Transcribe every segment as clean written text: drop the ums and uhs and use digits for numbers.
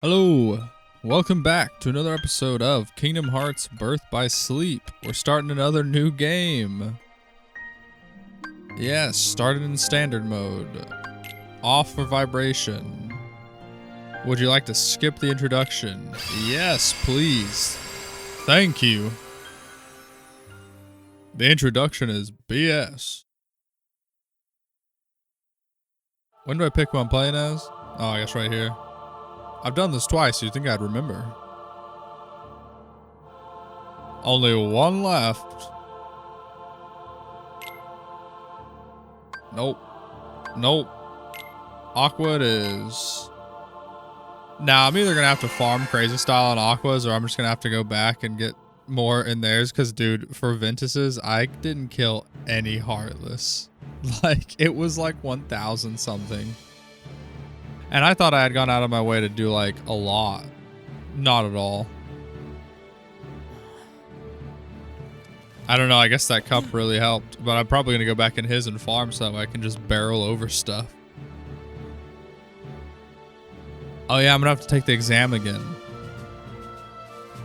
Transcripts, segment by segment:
Hello, welcome back to another episode of Kingdom Hearts Birth by Sleep. We're starting another new game. Yes, started in standard mode. Off for vibration. Would you like to skip the introduction? Yes, please. Thank you. The introduction is BS. When do I pick who I'm playing as? Oh, I guess right here. I've done this twice, you'd think I'd remember. Only one left. Nope. Nope. Aqua it is. Now, I'm either gonna have to farm crazy style on Aquas, or I'm just gonna have to go back and get more in theirs, because, dude, for Ventus's, I didn't kill any Heartless. Like, it was like 1,000 something. And I thought I had gone out of my way to do like a lot. Not at all. I don't know, I guess that cup really helped. But I'm probably going to go back in his and farm so I can just barrel over stuff. Oh yeah, I'm going to have to take the exam again.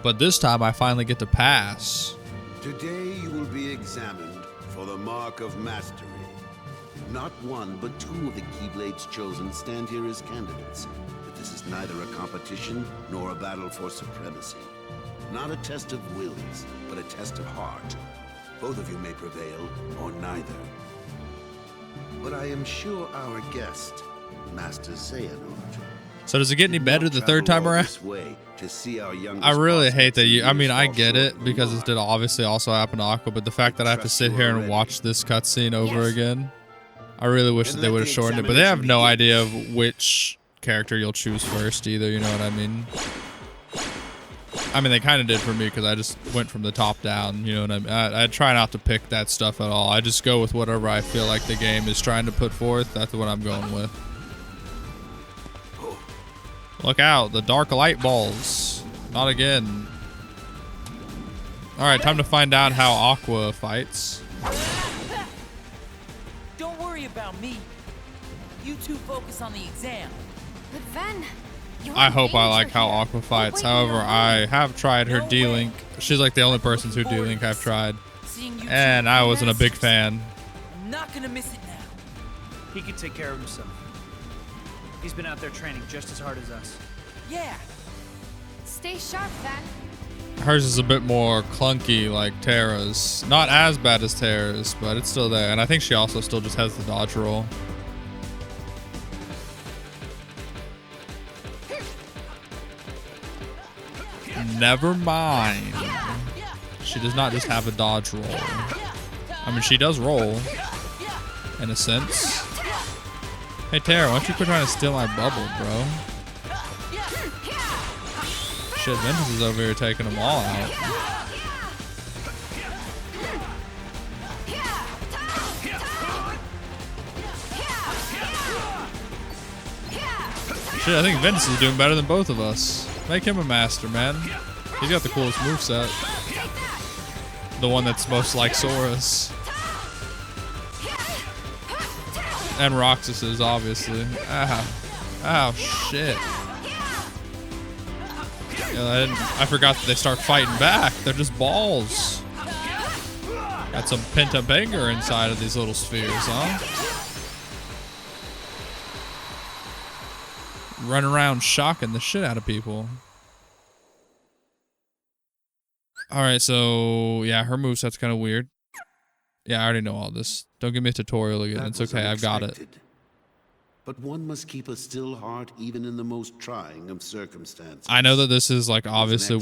But this time I finally get to pass. Today you will be examined for the Mark of Mastery. Not one, but two of the Keyblades chosen stand here as candidates. But this is neither a competition nor a battle for supremacy. Not a test of wills, but a test of heart. Both of you may prevail, or neither. But I am sure our guest, Master Xehanort. So does it get any better the third time around? I really hate that you, I mean, I get it because it did obviously also happen to Aqua, but the fact that I have to sit here and watch this cutscene over again, I really wish that they would have shortened it, but they have no idea of which character you'll choose first either, you know what I mean? I mean, they kind of did for me because I just went from the top down, you know what I mean? I try not to pick that stuff at all. I just go with whatever I feel like the game is trying to put forth. That's what I'm going with. Look out, the dark light balls. Not again. Alright, time to find out how Aqua fights. Don't worry about me. You two focus on the exam. But then, I hope I like how Aqua fights. However, I have tried her D-Link. She's like the only person who D-Link I've tried. And I wasn't a big fan. I'm not gonna miss it now. He can take care of himself. He's been out there training just as hard as us. Yeah. Stay sharp then. Hers is a bit more clunky like Terra's. Not as bad as Terra's, but it's still there. And I think she also still just has the dodge roll. Never mind. She does not just have a dodge roll. I mean, she does roll, in a sense. Hey, Terra, why don't you quit trying to steal my bubble, bro? Shit, Ventus is over here taking them all out. Shit, I think Ventus is doing better than both of us. Make him a master, man. He's got the coolest moveset. The one that's most like Sora's. And Roxas's, obviously. Ow. Ow, shit. Yeah, I forgot that they start fighting back. They're just balls. Got some pent-up anger inside of these little spheres, huh? Run around shocking the shit out of people. Alright, so yeah, her moveset's kind of weird. Yeah, I already know all this. Don't give me a tutorial again. It's okay, I've got it. But one must keep a still heart even in the most trying of circumstances. I know that this is like obviously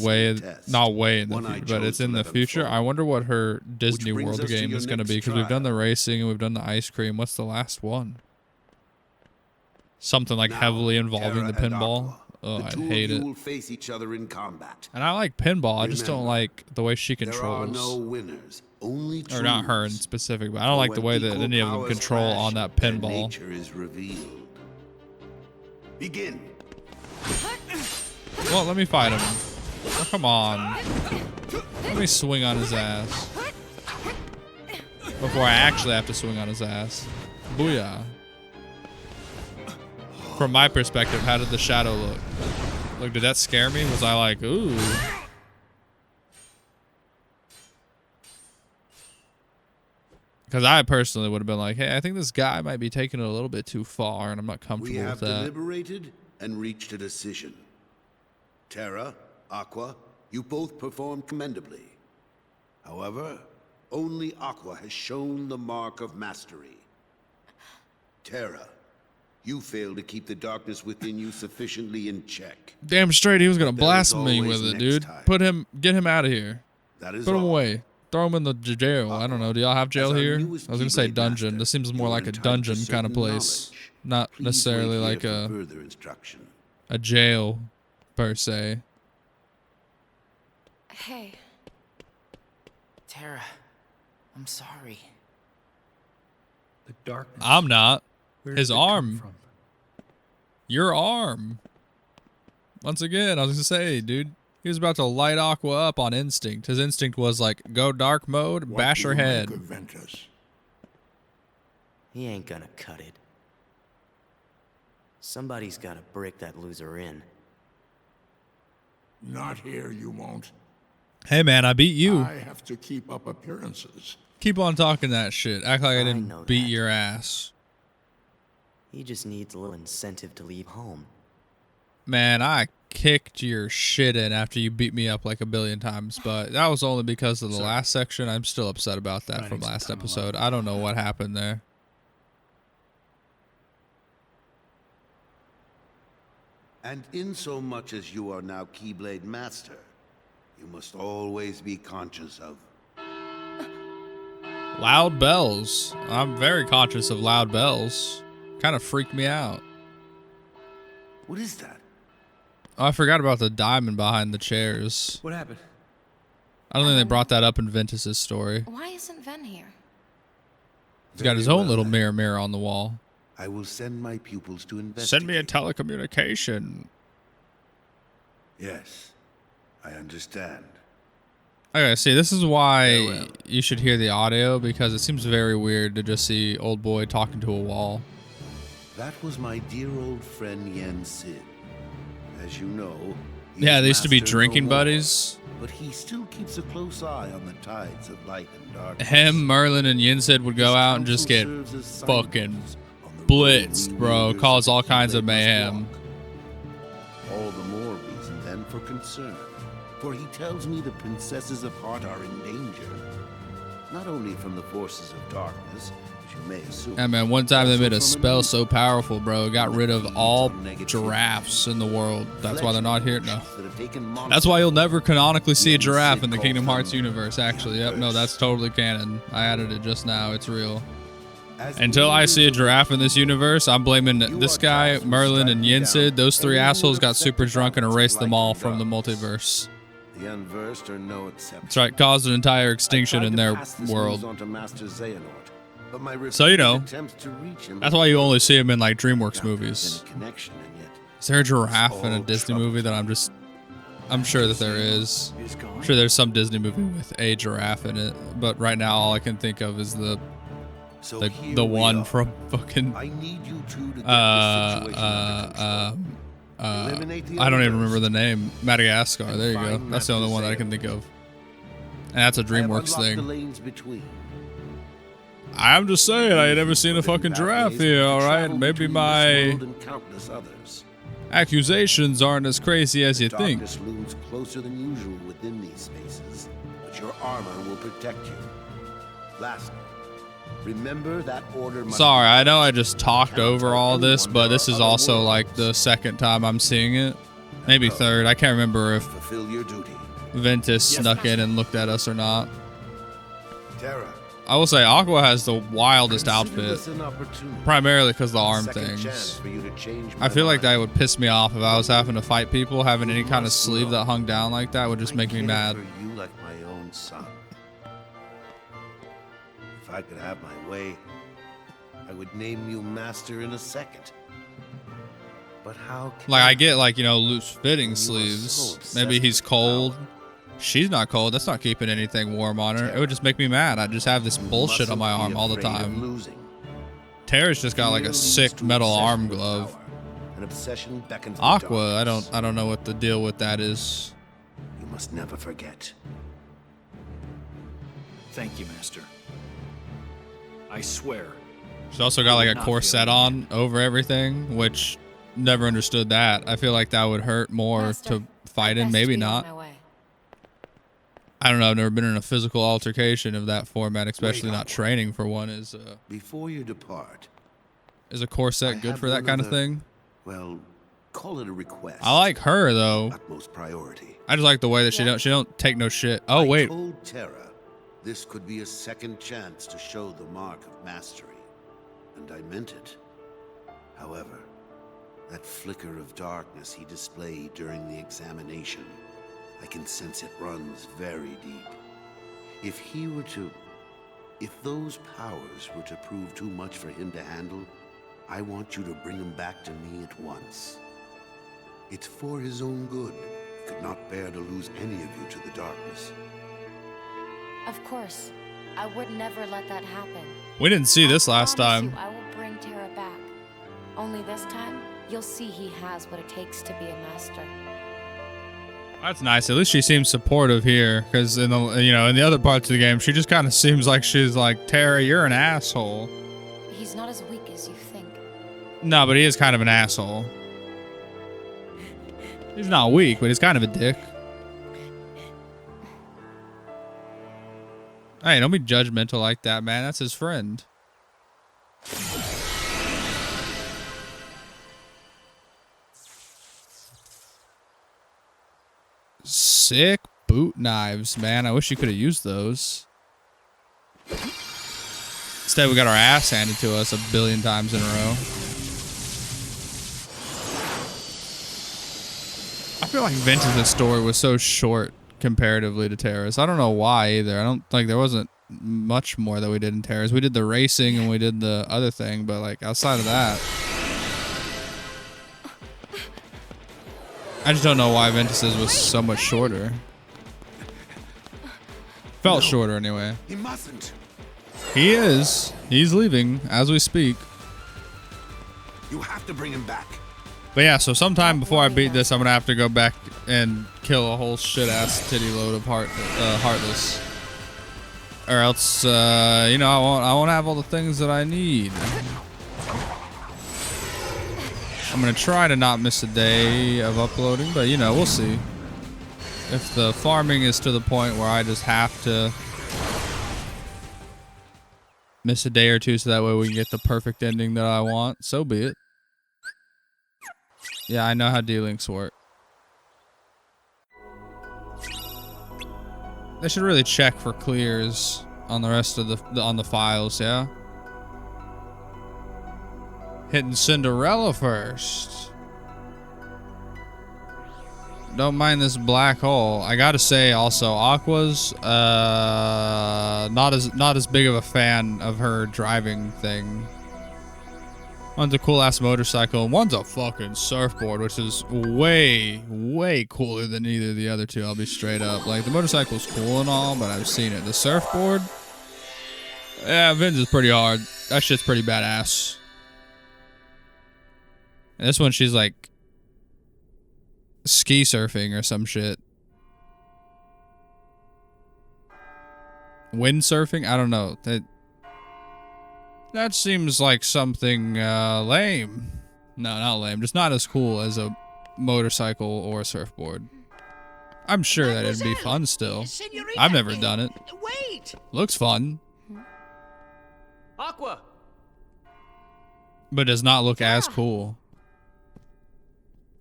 not way in the future, but it's in the future. I wonder what her Disney World game is going to be, because we've done the racing and we've done the ice cream. What's the last one? Something like heavily involving the pinball. Oh, I hate it. Will face each other in combat. And I like pinball. I just don't like the way she controls. There are no winners, only or not her in specific, but I don't like the way that any of them control on that pinball. Nature is revealed. Begin. Well, let me fight him. Oh, come on. Let me swing on his ass. Before I actually have to swing on his ass. Booyah. From my perspective, how did the shadow look? Look, did that scare me? Was I like, ooh? Because I personally would have been like, hey, I think this guy might be taking it a little bit too far, and I'm not comfortable with that. We have deliberated and reached a decision. Terra, Aqua, you both performed commendably. However, only Aqua has shown the mark of mastery. Terra, you failed to keep the darkness within you sufficiently in check. Damn straight, he was gonna But there blast is me always with it, next dude. time. Get him out of here. That is Put him all. away. Throw him in the jail. I don't know. Do y'all have jail As our here? I newest was gonna say Keyblade dungeon. master, This seems more you are like a entitled to dungeon kind of certain place, knowledge. not Please necessarily wait like here a for further instruction. jail per se. Hey, Terra, I'm sorry. The darkness. I'm not. Where His did it come arm. from? Your arm. Once again, I was gonna say, dude, he was about to light Aqua up on instinct. His instinct was like, go dark mode, bash her head. He ain't gonna cut it. Somebody's gotta break that loser in. Not here, you won't. Hey man, I beat you. I have to keep up appearances. Keep on talking that shit. Act like I know didn't beat that. your ass. He just needs a little incentive to leave home. Man, I kicked your shit in after you beat me up like a billion times, but that was only because of the last section. I'm still upset about that from last episode. I don't know what happened there. And insomuch as you are now Keyblade Master, you must always be conscious of Loud bells. I'm very conscious of loud bells. Kind of freak me out. what is that? Oh, I forgot about the diamond behind the chairs. What happened? I don't think they brought that up in Ventus's story. why isn't Ven here? He's got his Very own well, little then. mirror on the wall. I will send my pupils to investigate. Send me a telecommunication. Yes, I understand. Okay, see, this is why Farewell. you should hear the audio, because it seems very weird to just see old boy talking to a wall. That was my dear old friend Yen Sid. As you know, he Yeah, is they used to be master no drinking more, buddies. But he still keeps a close eye on the tides of light and darkness. Him, Merlin, and Yinsid would go His out and just get counsel serves as fucking signposts on the blitzed, road we bro. leaders Cause of all the kinds of Keyblade must mayhem. walk. All the more reason then for concern, for he tells me the princesses of heart are in danger, not only from the forces of darkness, as you may assume. Yeah, man, one time they also made a from spell an so powerful, bro. It got rid of all giraffes in the world. That's why they're not here. No. that have taken That's why you'll never canonically see a Yen giraffe Sid in the calls Kingdom them Hearts universe, actually. Yep, no, that's totally canon. I added it just now. It's real. As Until I see a leaders of giraffe in this universe, I'm blaming this guy, Merlin, and Yinsid. Those three assholes got super drunk and erased them all from the multiverse. the unversed are no exception. That's right, caused an entire I extinction tried in to their pass this world. news on to Master Xehanort, but my So, you know, repeated attempts to reach him That's why you only see him in like DreamWorks without movies. any connection, and yet Is there a giraffe in a all Disney trouble movie that I'm sure that there is. He's gone. I'm sure there's some Disney movie with a giraffe in it, but right now all I can think of is the So the, here the we one are. from fucking I need you two to get this situation under control. Eliminate the I don't even others. remember the name. Madagascar. There you go. find That's the only Master one that I can Xehanort. think of. And that's a I have DreamWorks unlocked the thing. lanes between. I'm just saying, I ain't never seen a fucking giraffe here, alright? Maybe my accusations aren't as crazy as you think. Darkness looms closer than usual within these spaces, but your armor will protect you. Lastly, remember that order must Sorry, be I know I just talked Cannot over tell all this, anyone but there this are is other also like worlds. the second time I'm seeing it. Maybe third. I can't remember if fulfill your duty. Ventus snuck in and looked at us or not. Terra, I will say Aqua has the wildest consider outfit, this an opportunity. primarily because the arm Second chance things. for you to change I my feel like that mind. would piss me off if I was having to fight people. Having any kind of sleeve that hung down like that would just I make me care mad. For you like my own son. If I could have my way, I would name you master in a second. But how can Like I get like, you know, loose fitting You are so sleeves. obsessed Maybe he's with cold. power. She's not cold. That's not keeping anything warm on her. It would just make me mad. I'd just have this bullshit on my mustn't arm be all the afraid of time. losing. Tara's just got like Fear a leads sick to metal obsession arm with glove. power. An obsession beckons the Aqua, darkness. I don't know what the deal with that is. You must never forget. Thank you, Master. I swear. She's also got like a corset on over everything, which never understood that. I feel like that would hurt more Master, to fight in, best maybe be on not. my way. I don't know. I've never been in a physical altercation of that format, especially not training for one. Before you depart, Is a corset good for that kind of thing? Well, call it a request. I like her though. Utmost priority. I just like the way that she don't take no shit. Oh wait, I told Terra this could be a second chance to show the mark of mastery, and I meant it. However, that flicker of darkness he displayed during the examination, I can sense it runs very deep. If those powers were to prove too much for him to handle, I want you to bring him back to me at once. It's for his own good. I could not bear to lose any of you to the darkness. Of course. I would never let that happen. we didn't see this last Promise time. you I will bring Terra back. Only this time, you'll see he has what it takes to be a master. That's nice. At least she seems supportive here, because in the in the other parts of the game, she just kind of seems like she's like, Terra, you're an asshole. He's not as weak as you think. No, but he is kind of an asshole. He's not weak, but he's kind of a dick. Hey, don't be judgmental like that, man. That's his friend. Sick boot knives, man. I wish you could have used those. Instead, we got our ass handed to us a billion times in a row. I feel like Vengeance's story was so short comparatively to Terra's. I don't know why either. I don't like there wasn't much more that we did in Terra's. We did the racing and we did the other thing, but like outside of that, I just don't know why Ventus's was so much shorter. Felt shorter anyway. He mustn't. He is. He's leaving as we speak. You have to bring him back. But yeah, so sometime before I beat this, I'm gonna have to go back and kill a whole shit ass titty load of heartless, or else I won't have all the things that I need. I'm gonna try to not miss a day of uploading, but we'll see. If the farming is to the point where I just have to miss a day or two so that way we can get the perfect ending that I want, so be it. Yeah, I know how D-Links work. They should really check for clears on the rest of the files, yeah? Hitting Cinderella first. Don't mind this black hole. I gotta say also, Aquas, not as big of a fan of her driving thing. One's a cool ass motorcycle, and one's a fucking surfboard, which is way, way cooler than either of the other two, I'll be straight up. Like, the motorcycle's cool and all, but I've seen it. The surfboard? Yeah, Vin's is pretty hard. That shit's pretty badass. And this one, she's like ski surfing or some shit. Windsurfing? I don't know. That seems like something lame. No, not lame. Just not as cool as a motorcycle or a surfboard. I'm sure that it'd be fun still. Senorita, I've never done it. Wait! Looks fun, Aqua! but does not look as cool.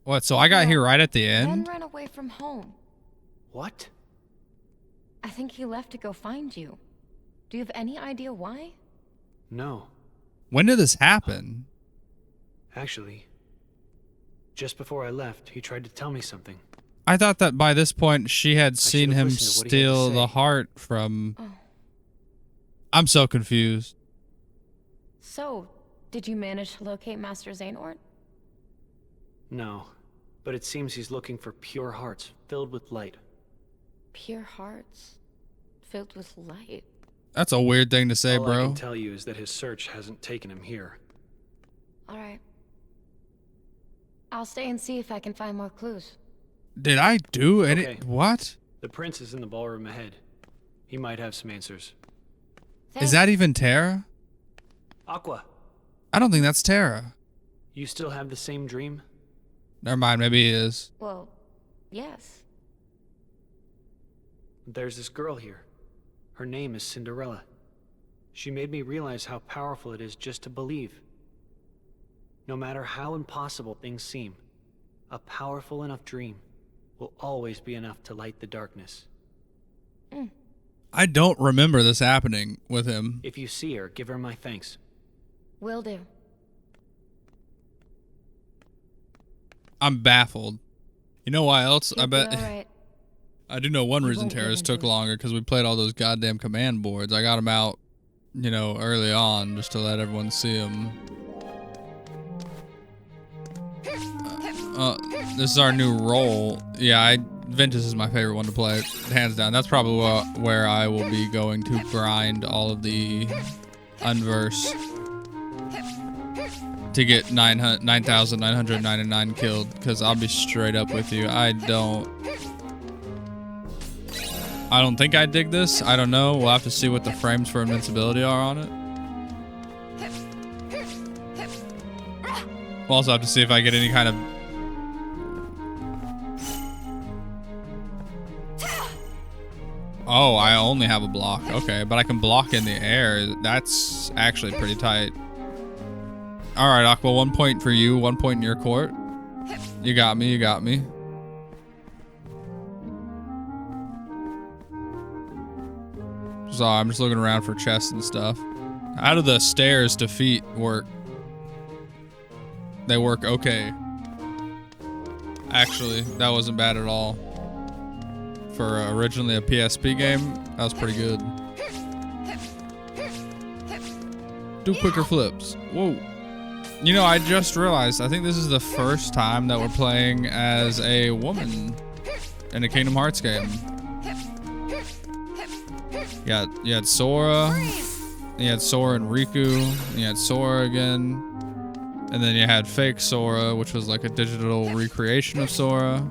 What, so I got here right at the Ben end? ran away from home. What? I think he left to go find you. Do you have any idea why? No. When did this happen? Actually, just before I left, he tried to tell me something. I thought that by this point she had seen should've him listened to what he had to steal say. the heart from... Oh. I'm so confused. So, did you manage to locate Master Xehanort? No, but it seems he's looking for pure hearts filled with light. Pure hearts filled with light. That's a weird thing to say, All I bro. can tell you is that his search hasn't taken him here. Alright. I'll stay and see if I can find more clues. Did I do any? Okay. What? The prince is in the ballroom ahead. He might have some answers. Is that even Tara? Aqua, I don't think that's Tara. you still have the same dream? Never mind, maybe he is. Well, yes. There's this girl here. Her name is Cinderella. She made me realize how powerful it is just to believe. No matter how impossible things seem, a powerful enough dream will always be enough to light the darkness. I don't remember this happening with him. If you see her, give her my thanks. Will do. I'm baffled. You know why else? I bet. All right. I do know one reason won't get Terrace into took it. longer, because we played all those goddamn command boards. I got them out, you know, early on, just to let everyone see them. This is our new role. Yeah, Ventus is my favorite one to play, hands down. That's probably where I will be going to grind all of the unverse to get 9,999 killed, because I'll be straight up with you. I don't think I dig this. I don't know. We'll have to see what the frames for invincibility are on it. We'll also have to see if I get any kind of... Oh, I only have a block. Okay, but I can block in the air. That's actually pretty tight. All right, Aqua, 1 point for you, 1 point in your court. You got me, you got me. So I'm just looking around for chests and stuff. How do the stairs to feet work? They work okay. Actually, that wasn't bad at all. For originally a PSP game, that was pretty good. Do quicker flips. Whoa. You know, I just realized, I think this is the first time that we're playing as a woman in a Kingdom Hearts game. You had Sora, you had Sora and Riku, and you had Sora again, and then you had fake Sora, which was like a digital recreation of Sora,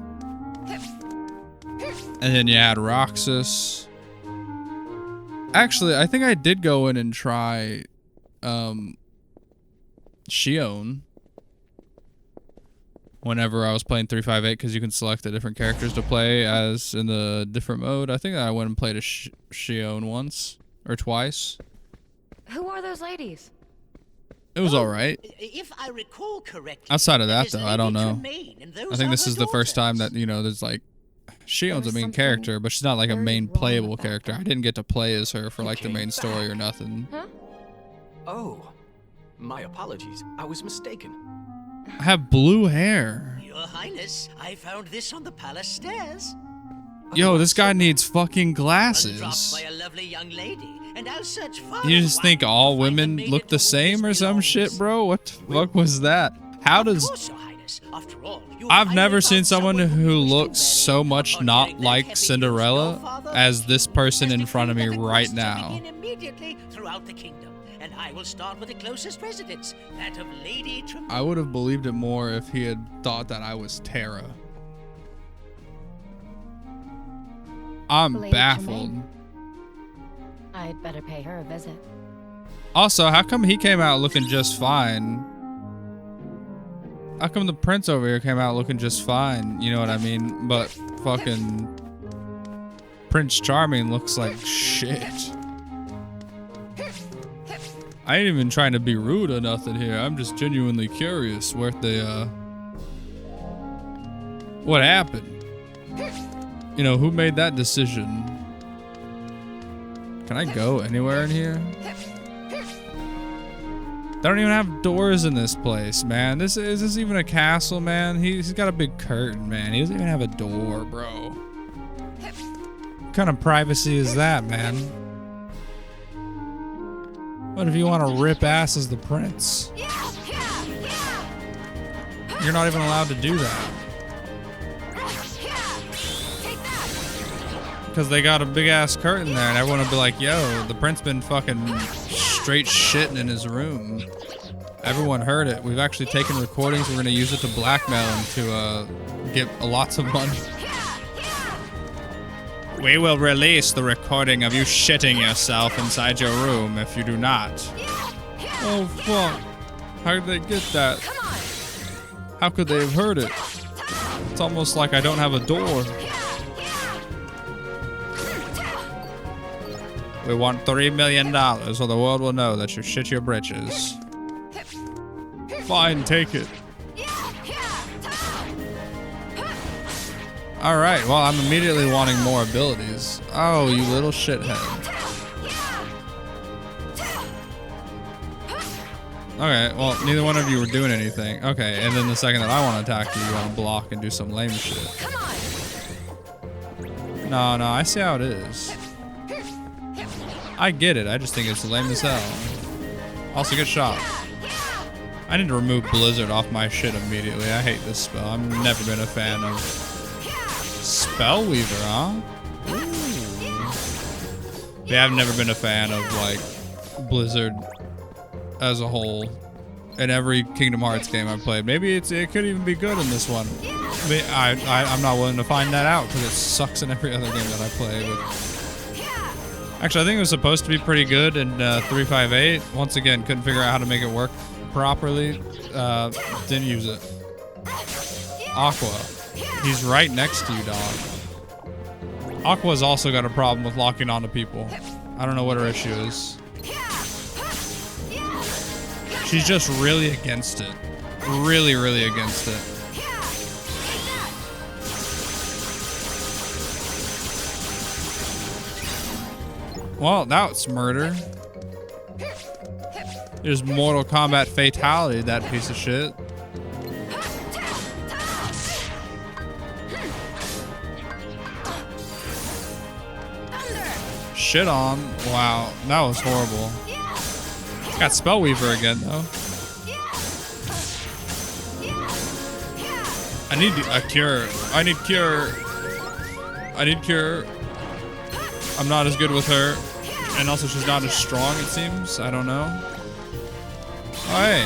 and then you had Roxas. Actually, I think I did go in and try Shion whenever I was playing 358, because you can select the different characters to play as in the different mode. I think I went and played a Shion once or twice. Who are those ladies? It was all right. If I recall correctly, Outside of that, there's though, I don't Lady know. Tremaine and those I think this are is her the first time that, daughters. you know, there's like, Shion's a There's main something character, but she's not like a very main wrong playable with that character. guy. I didn't get to play as her for like the came main story or back. nothing. Huh? Oh, my apologies. I was mistaken. I have blue hair. Your Highness, I found this on the palace stairs. Yo, this guy needs fucking Undropped glasses. by a lovely young lady, and I'll search far You and just think wide all to find women maiden look the to whom same or this some shit, belongs. bro? What the fuck was that? How Of does... course, Your Highness. After all, you I've finally never found seen someone who who wished to looks so marry much upon not getting their like heavy Cinderella father. as this person Has in front of me declared that the right quests shall now. begin immediately throughout the kingdom, and I will start with the closest residence, that of Lady Tremaine. I would have believed it more if he had thought that I was Terra. I'm Lady baffled. Tremaine. I'd better pay her a visit. Also, how come he came out looking just fine? How come the prince over here came out looking just fine? You know what I mean? But fucking Prince Charming looks like shit. I ain't even trying to be rude or nothing here. I'm just genuinely curious what happened? You know, who made that decision? Can I go anywhere in here? They don't even have doors in this place, man. Is this even a castle, man? He's got a big curtain, man. He doesn't even have a door, bro. What kind of privacy is that, man? What if you want to rip ass as the prince? You're not even allowed to do that. Because they got a big ass curtain there, and everyone would be like, yo, the prince been fucking straight shitting in his room. Everyone heard it. We've actually taken recordings. We're going to use it to blackmail him to get lots of money. We will release the recording of you shitting yourself inside your room if you do not. Oh, fuck. How did they get that? How could they have heard it? It's almost like I don't have a door. We want $3 million so the world will know that you shit your britches. Fine, take it. Alright, well, I'm immediately wanting more abilities. Oh, you little shithead. Okay, well, neither one of you were doing anything. Okay, and then the second that I want to attack you, you want to block and do some lame shit. No, I see how it is. I get it, I just think it's lame as hell. Also, good shot. I need to remove Blizzard off my shit immediately. I hate this spell. I've never been a fan of Spellweaver, huh? Ooh. Yeah, I've never been a fan of, like, Blizzard as a whole in every Kingdom Hearts game I've played. Maybe it could even be good in this one. I'm not willing to find that out because it sucks in every other game that I play. But actually, I think it was supposed to be pretty good in 358. Once again, couldn't figure out how to make it work properly. Didn't use it. Aqua. He's right next to you, dog. Aqua's also got a problem with locking onto people. I don't know what her issue is. She's just really against it. Really, really against it. Well, that's murder. There's Mortal Kombat fatality, that piece of shit. Shit on. Wow, that was horrible. Got Spellweaver again, though. I need a cure. I need cure. I need cure. I'm not as good with her. And also, she's not as strong, it seems. I don't know. Oh, hey.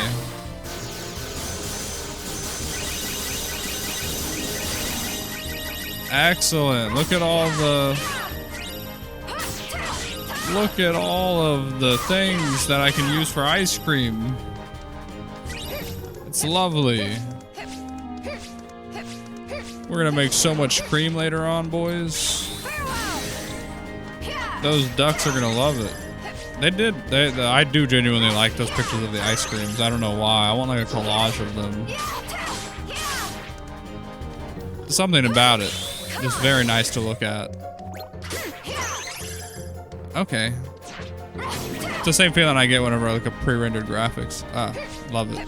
Excellent. Look at all of the things that I can use for ice cream. It's lovely. We're gonna make so much cream later on, boys. Those ducks are gonna love it. I do genuinely like those pictures of the ice creams. I don't know why. I want like a collage of them. Something about it. Just very nice to look at. Okay. It's the same feeling I get whenever I look at pre-rendered graphics. Ah, love it.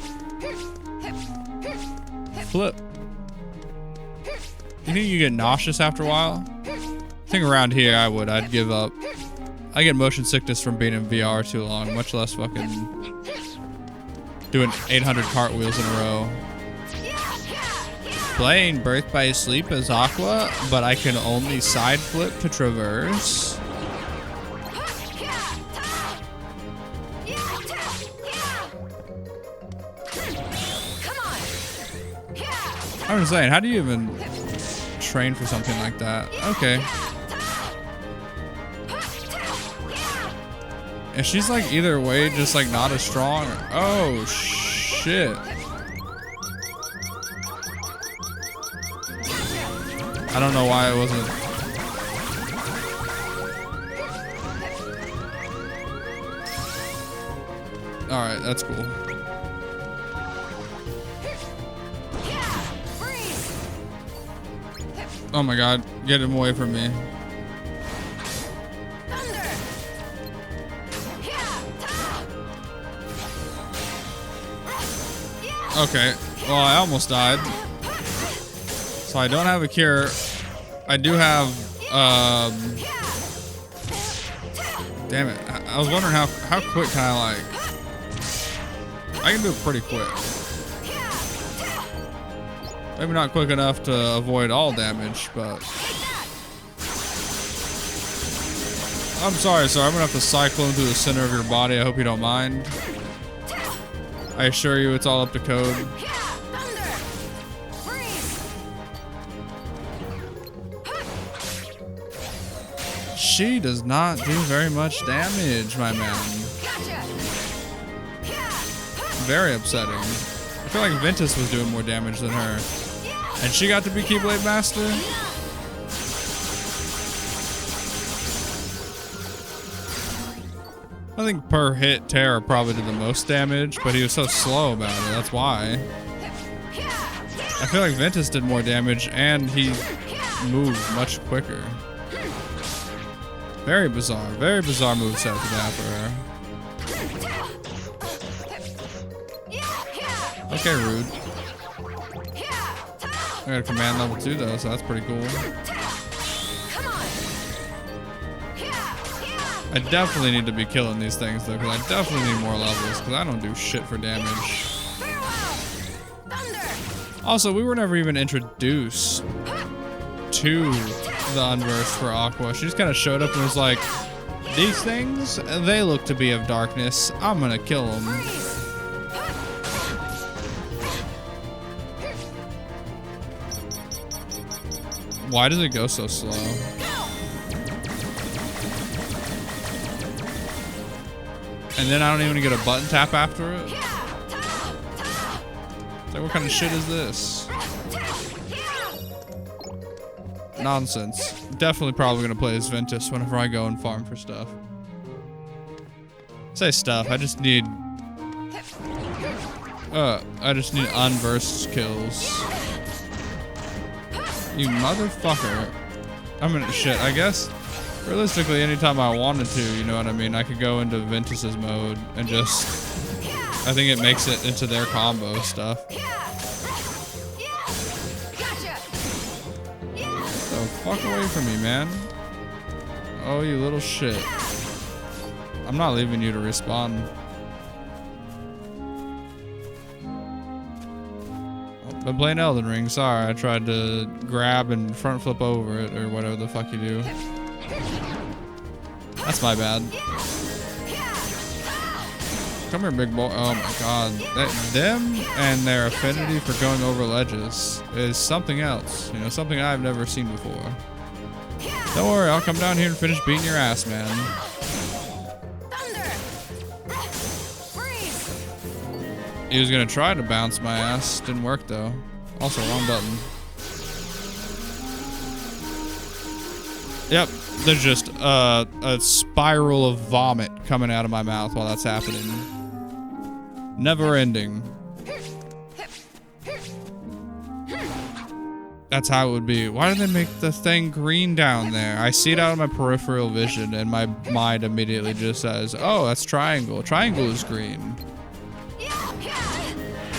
Flip. You think you get nauseous after a while? I think around here I would. I'd give up. I get motion sickness from being in VR too long, much less fucking doing 800 cartwheels in a row. Playing Birth by Sleep as Aqua, but I can only side flip to traverse. I'm just saying, how do you even train for something like that? Okay. And she's like either way, just like not as strong. Oh shit. I don't know why it wasn't. Alright, that's cool. Oh my god, get him away from me. Okay, well I almost died. So I don't have a cure. I do have, damn it. I was wondering how quick can I like, I can do it pretty quick. Maybe not quick enough to avoid all damage, but. I'm sorry, sir. I'm gonna have to cyclone through the center of your body. I hope you don't mind. I assure you it's all up to code. She does not do very much damage, my man. Very upsetting. I feel like Ventus was doing more damage than her. And she got to be Keyblade Master? I think per hit, Terra probably did the most damage, but he was so slow about it, that's why. I feel like Ventus did more damage and he moved much quicker. Very bizarre moveset for that for her. Okay, rude. I got a command level 2 though, so that's pretty cool. I definitely need to be killing these things though, because I definitely need more levels, because I don't do shit for damage. Also, we were never even introduced to the unverse for Aqua. She just kind of showed up and was like, these things, they look to be of darkness. I'm gonna kill them. Why does it go so slow? And then I don't even get a button tap after it? It's like, what kind of shit is this? Nonsense. Definitely probably gonna play as Ventus whenever I go and farm for stuff. Say stuff, I just need unversed kills. You motherfucker. I mean, shit, I guess realistically anytime I wanted to, you know what I mean, I could go into Ventus's mode and just, I think it makes it into their combo stuff. So fuck away from me, man. Oh, you little shit. I'm not leaving you to respawn. Been playing Elden Ring, sorry. I tried to grab and front flip over it or whatever the fuck you do. That's my bad. Come here, big boy. Oh my god. Them and their affinity for going over ledges is something else. You know, something I've never seen before. Don't worry, I'll come down here and finish beating your ass, man. He was gonna try to bounce my ass. Didn't work though. Also, wrong button. Yep, there's just a spiral of vomit coming out of my mouth while that's happening. Never ending. That's how it would be. Why did they make the thing green down there? I see it out of my peripheral vision and my mind immediately just says, oh, that's triangle. Triangle is green.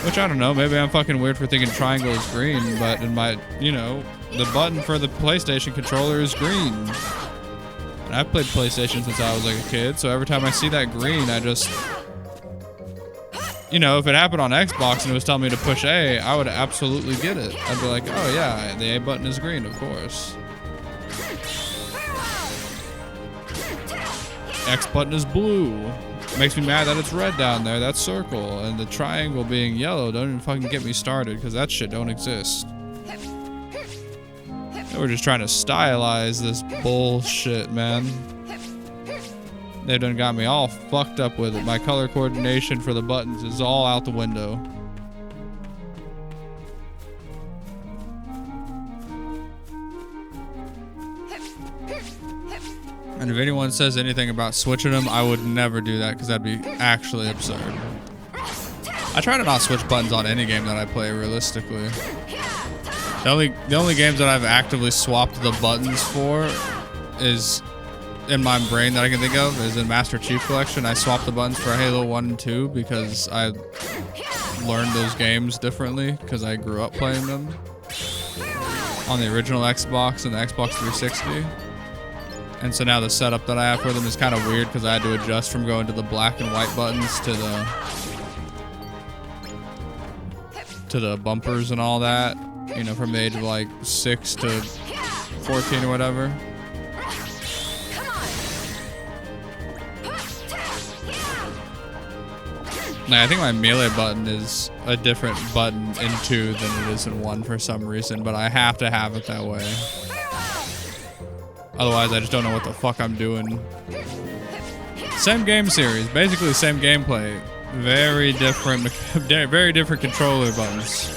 Which, I don't know, maybe I'm fucking weird for thinking triangle is green, but in my, you know, the button for the PlayStation controller is green. And I've played PlayStation since I was like a kid, so every time I see that green, I just, you know, if it happened on Xbox and it was telling me to push A, I would absolutely get it. I'd be like, oh yeah, the A button is green, of course. X button is blue. Makes me mad that it's red down there, that circle, and the triangle being yellow. Don't even fucking get me started, because that shit don't exist. We're just trying to stylize this bullshit, man. They done got me all fucked up with it. My color coordination for the buttons is all out the window. And if anyone says anything about switching them, I would never do that because that'd be actually absurd. I try to not switch buttons on any game that I play realistically. The only games that I've actively swapped the buttons for is in my brain that I can think of is in Master Chief Collection. I swapped the buttons for Halo 1 and 2 because I learned those games differently because I grew up playing them on the original Xbox and the Xbox 360. And so now the setup that I have for them is kind of weird because I had to adjust from going to the black and white buttons to the bumpers and all that, you know, from the age of like 6 to 14 or whatever. Nah, I think my melee button is a different button in 2 than it is in 1 for some reason, but I have to have it that way. Otherwise, I just don't know what the fuck I'm doing. Same game series, basically same gameplay. Very different controller buttons.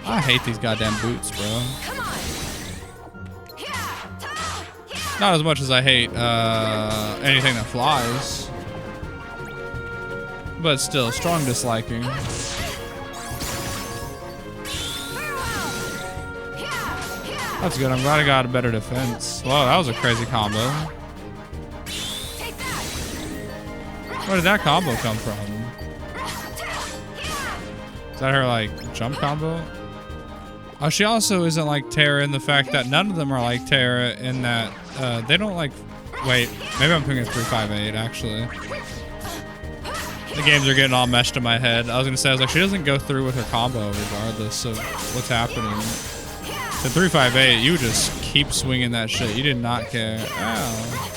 I hate these goddamn boots, bro. Not as much as I hate anything that flies. But still, strong disliking. That's good. I'm glad I got a better defense. Wow, that was a crazy combo. Where did that combo come from? Is that her, like, jump combo? Oh, she also isn't like Terra in the fact that none of them are like Terra in that they don't like... Wait, maybe I'm thinking 358, actually. The games are getting all meshed in my head. I was gonna say, I was like, she doesn't go through with her combo regardless of what's happening. The 358, you just keep swinging that shit. You did not care. Ow.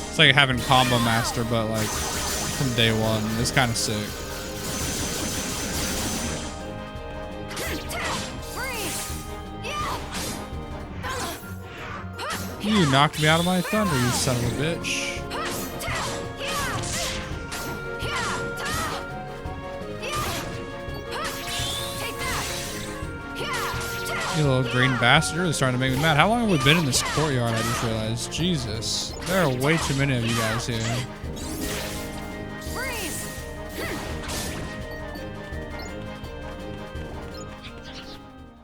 It's like having Combo Master, but like from day one. It's kind of sick. You knocked me out of my thunder, you son of a bitch. You little green bastard, really starting to make me mad. How long have we been in this courtyard? I just realized. Jesus. There are way too many of you guys here.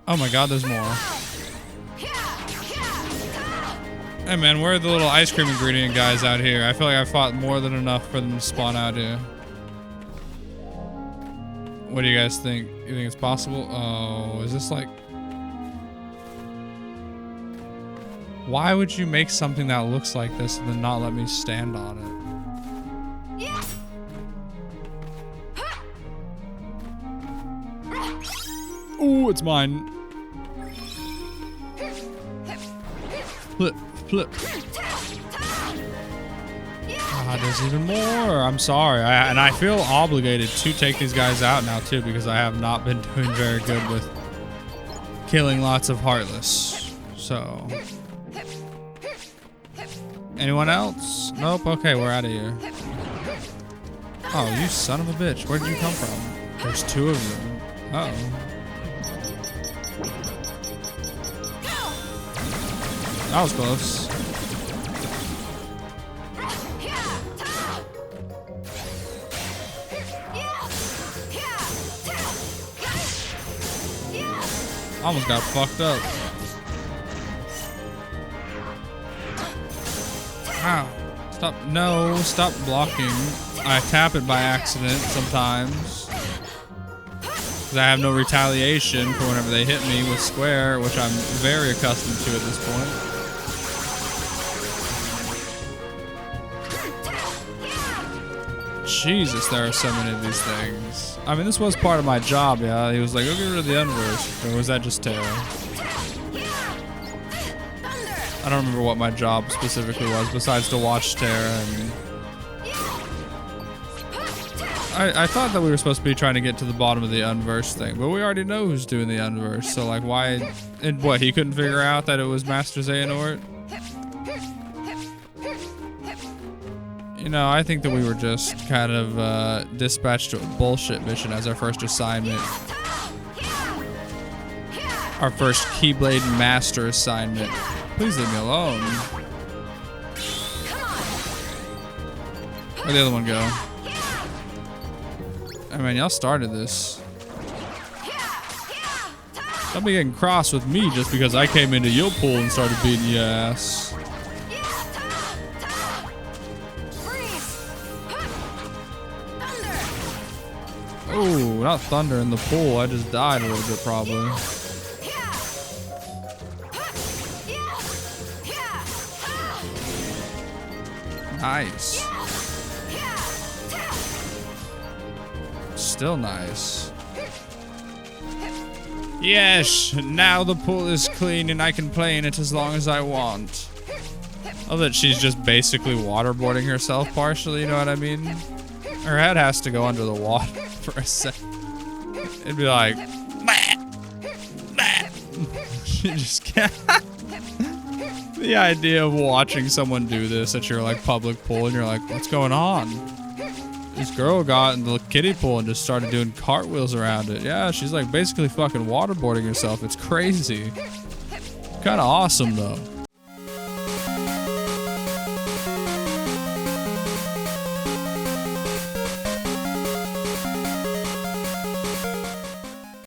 Oh my god, there's more. Hey man, where are the little ice cream ingredient guys out here? I feel like I fought more than enough for them to spawn out here. What do you guys think? You think it's possible? Oh, is this like... Why would you make something that looks like this and then not let me stand on it? Ooh, it's mine. Flip, flip. Ah, there's even more. I'm sorry. And I feel obligated to take these guys out now too, because I have not been doing very good with killing lots of Heartless. So... Anyone else? Nope. Okay, we're out of here. Oh, you son of a bitch. Where did you come from? There's 2 of them. Uh-oh. That was close. Almost got fucked up. Ow. Stop. No, stop blocking. I tap it by accident sometimes. Because I have no retaliation for whenever they hit me with square, which I'm very accustomed to at this point. Jesus, there are so many of these things. I mean, this was part of my job, yeah. He was like, go get rid of the Unverse. Or was that just Terra? I don't remember what my job specifically was, besides to watch Terra. And I thought that we were supposed to be trying to get to the bottom of the Unverse thing, but we already know who's doing the Unverse. So, like, why? And what, he couldn't figure out that it was Master Xehanort? You know, I think that we were just kind of dispatched to a bullshit mission as our first assignment. Our first Keyblade Master assignment. Please leave me alone. Where'd the other one go? I mean, y'all started this. Don't be getting cross with me just because I came into your pool and started beating your ass. Oh, not thunder in the pool. I just died a little bit probably. Nice. Still nice. Yes, now the pool is clean and I can play in it as long as I want. Oh, that she's just basically waterboarding herself partially, you know what I mean? Her head has to go under the water for a sec. It'd be like, she just can't. The idea of watching someone do this at your like public pool and you're like, what's going on? This girl got in the kiddie pool and just started doing cartwheels around it. Yeah, she's like basically fucking waterboarding herself. It's crazy. Kind of awesome though.